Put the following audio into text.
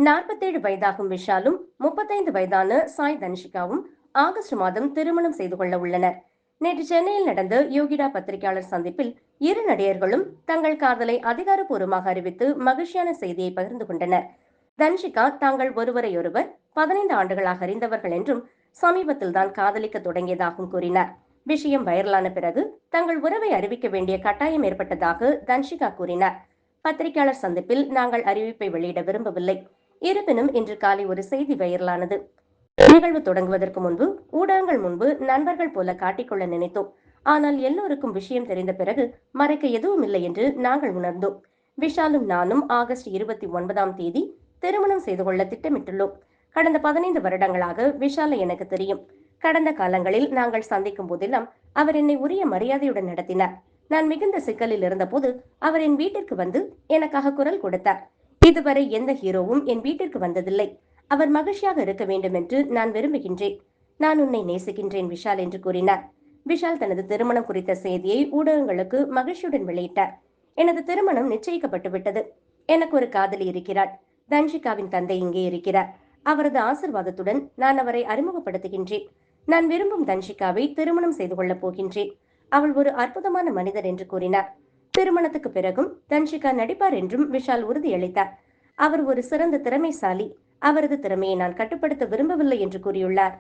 47 வயதாகும் விஷாலும் 35 வயதான சாய் தன்ஷிகாவும் ஆகஸ்ட் மாதம் திருமணம் செய்து கொள்ள உள்ளனர். நேற்று சென்னையில் நடந்த யோகிடா பத்திரிகையாளர் சந்திப்பில் இரு நடிகர்களும் தங்கள் காதலை அதிகாரப்பூர்வமாக அறிவித்து மகிழ்ச்சியான செய்தியை பகிர்ந்து கொண்டனர். தன்ஷிகா தாங்கள் ஒருவரையொருவர் 15 ஆண்டுகளாக அறிந்தவர்கள் என்றும் சமீபத்தில் தான் காதலிக்க தொடங்கியதாகவும் கூறினார். விஷயம் வைரலான பிறகு தங்கள் உறவை அறிவிக்க வேண்டிய கட்டாயம் ஏற்பட்டதாக தன்ஷிகா கூறினார். பத்திரிகையாளர் சந்திப்பில் நாங்கள் அறிவிப்பை வெளியிட விரும்பவில்லை. இருப்பினும் இன்று காலை ஒரு செய்தி வைரலானது. நிகழ்வு தொடங்குவதற்கு முன்பு ஊடகங்கள் முன்பு நண்பர்கள் போல காட்டிக்கொள்ள நினைத்தோம். ஆனால் எல்லோருக்கும் விஷயம் தெரிந்த பிறகு மறைக்க எதுவும் இல்லை என்று நாங்கள் உணர்ந்தோம். விஷாலும் நானும் ஆகஸ்ட் 29ஆம் தேதி திருமணம் செய்து கொள்ள திட்டமிட்டுள்ளோம். கடந்த 15 வருடங்களாக விஷாலை எனக்கு தெரியும். கடந்த காலங்களில் நாங்கள் சந்திக்கும் போதெல்லாம் அவர் என்னை உரிய மரியாதையுடன் நடத்தினார். நான் மிகுந்த சிக்கலில் இருந்தபோது அவர் என் வீட்டிற்கு வந்து எனக்காக குரல் கொடுத்தார். இதுவரை எந்த ஹீரோவும் என் வீட்டிற்கு வந்ததில்லை. அவர் மகிழ்ச்சியாக இருக்க வேண்டும் என்று நான் விரும்புகின்றேன். நான் உன்னை நேசிக்கின்றேன் விஷால் என்று கூறினார். விஷால் தனது திருமணம் குறித்த செய்தியை ஊடகங்களுக்கு மகிழ்ச்சியுடன் வெளியிட்டார். எனது திருமணம் நிச்சயிக்கப்பட்டு விட்டது. எனக்கு ஒரு காதலி இருக்கிறார். தன்ஷிகாவின் தந்தை இங்கே இருக்கிறார். அவரது ஆசிர்வாதத்துடன் நான் அவரை அறிமுகப்படுத்துகின்றேன். நான் விரும்பும் தன்ஷிகாவை திருமணம் செய்து கொள்ளப் போகின்றேன். அவள் ஒரு அற்புதமான மனிதர் என்று கூறினார். திருமணத்துக்கு பிறகும் தன்ஷிகா நடிப்பார் என்றும் விஷால் உறுதியளித்தார். அவர் ஒரு சிறந்த திறமைசாலி. அவரது திறமையை நான் கட்டுப்படுத்த விரும்பவில்லை என்று கூறியுள்ளார்.